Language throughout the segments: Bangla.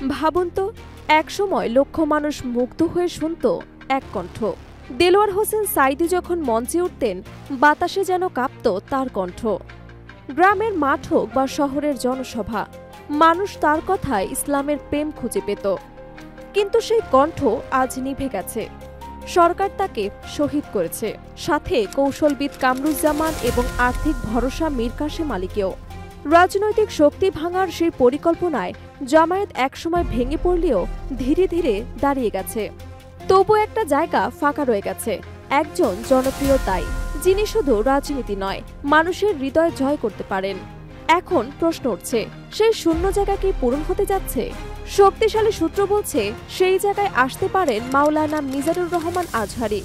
ভাবুন তো, একসময় লক্ষ মানুষ মুগ্ধ হয়ে শুনত এক কণ্ঠ। দেলোয়ার হোসেন সাঈদী যখন মঞ্চে উঠতেন, বাতাসে যেন কাঁপত তার কণ্ঠ। গ্রামের মাঠ হোক বা শহরের জনসভা, মানুষ তার কথায় ইসলামের প্রেম খুঁজে পেত। কিন্তু সেই কণ্ঠ আজ নিভে গেছে। সরকার তাকে শহীদ করেছে, সাথে কৌশলবিদ কামরুজ্জামান এবং আর্থিক ভরসা মীর কাসেম আলীকেও। রাজনৈতিক শক্তি ভাঙার সেই পরিকল্পনায় জামায়াত একসময় ভেঙে পড়লেও ধীরে ধীরে দাঁড়িয়ে গেছে। তবু একটা জায়গা ফাঁকা রয়ে গেছে, একজন জনপ্রিয় দায়ী, যিনি শুধু রাজনীতি নয়, মানুষের হৃদয় জয় করতে পারেন। এখন প্রশ্ন উঠছে, সেই শূন্য জায়গা কি পূরণ হতে যাচ্ছে? শক্তিশালী সূত্র বলছে, সেই জায়গায় আসতে পারেন মাওলানা মিজানুর রহমান আজহারী,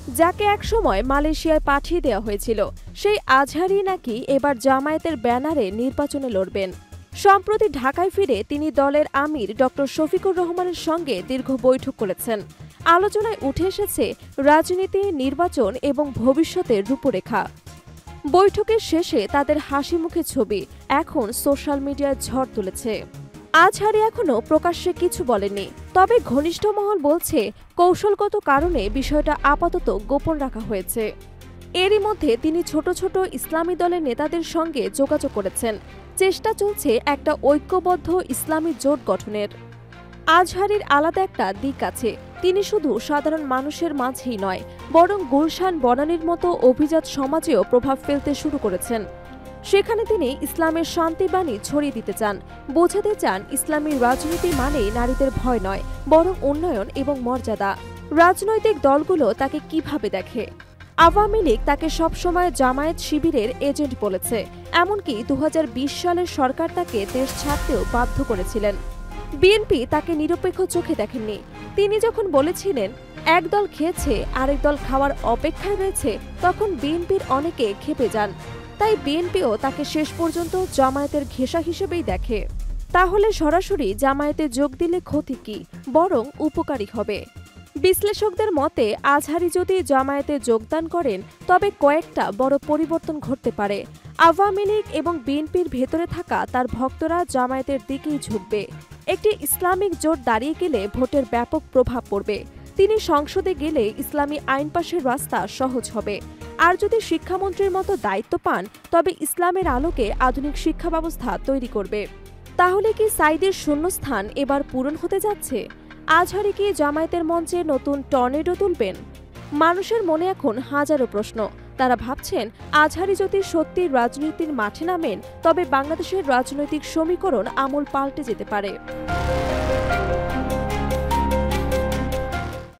যাকে একসময় মালয়েশিয়ায় পাঠিয়ে দেওয়া হয়েছিল। সেই আজহারী নাকি এবার জামায়াতের ব্যানারে নির্বাচনে লড়বেন। সম্প্রতি ঢাকায় ফিরে তিনি দলের আমির ডক্টর শফিকুর রহমানের সঙ্গে দীর্ঘ বৈঠক করেছেন। আলোচনায় উঠে এসেছে রাজনীতি, নির্বাচন এবং ভবিষ্যতের রূপরেখা। বৈঠকের শেষে তাদের হাসি মুখে ছবি এখন সোশ্যাল মিডিয়ায় ঝড় তুলেছে। আজহারী এখনও প্রকাশ্যে কিছু বলেননি, তবে ঘনিষ্ঠ মহল বলছে কৌশলগত কারণে বিষয়টা আপাতত গোপন রাখা হয়েছে। এরই মধ্যে তিনি ছোট ছোট ইসলামী দলের নেতাদের সঙ্গে যোগাযোগ করেছেন। চেষ্টা চলছে একটা ঐক্যবদ্ধ ইসলামী জোট গঠনের। আজহারীর আলাদা একটা দিক আছে, তিনি শুধু সাধারণ মানুষের মাঝেই নয়, বরং গুলশান বনানীর মতো অভিজাত সমাজেও প্রভাব ফেলতে শুরু করেছেন। সেখানে তিনি ইসলামের শান্তিবাণী ছড়িয়ে দিতে চান, বোঝাতে চান ইসলামী রাজনীতি মানেই নারীদের ভয় নয়, বরং উন্নয়ন এবং মর্যাদা। রাজনৈতিক দলগুলো তাকে কিভাবে দেখে? আওয়ামী লীগ তাকে সবসময় জামায়াত শিবিরের এজেন্ট বলেছে, এমনকি 2020 সালের সরকার তাকে দেশ ছাড়তেও বাধ্য করেছিলেন। বিএনপি তাকে নিরপেক্ষ চোখে দেখেননি। তিনি যখন বলেছিলেন এক দল খেয়েছে, আরেক দল খাওয়ার অপেক্ষায় রয়েছে, তখন বিএনপির অনেকে ক্ষেপে যান। তাই বিএনপিও তাকে শেষ পর্যন্ত জামায়াতের ঘেঁষা হিসেবেই দেখে। তাহলে সরাসরি জামায়াতে যোগ দিলে ক্ষতি কি, বরং উপকারী হবে? বিশ্লেষকদের মতে, আজহারী যদি জামায়াতে যোগদান করেন, তবে কয়েকটা বড় পরিবর্তন ঘটতে পারে। আওয়ামী লীগ এবং বিএনপির ভেতরে থাকা তার ভক্তরা জামায়াতের দিকেই ঝুঁকবে। একটি ইসলামিক জোট দাঁড়িয়ে গেলে ভোটের ব্যাপক প্রভাব পড়বে। তিনি সংসদে গেলে ইসলামী আইন পাশের রাস্তা সহজ হবে। আর যদি শিক্ষামন্ত্রীর মতো দায়িত্ব পান, তবে ইসলামের আলোকে আধুনিক শিক্ষা ব্যবস্থা তৈরি করবে। তাহলে কি সাঈদীর শূন্যস্থান এবার পূরণ হতে যাচ্ছে? আজহারী কি জামায়াতের মঞ্চে নতুন টর্নেডো তুলবেন? মানুষের মনে এখন হাজারো প্রশ্ন। তারা ভাবছেন, আজহারী যদি সত্যি রাজনীতির মাঠে নামেন, তবে বাংলাদেশের রাজনৈতিক সমীকরণ আমূল পাল্টে যেতে পারে।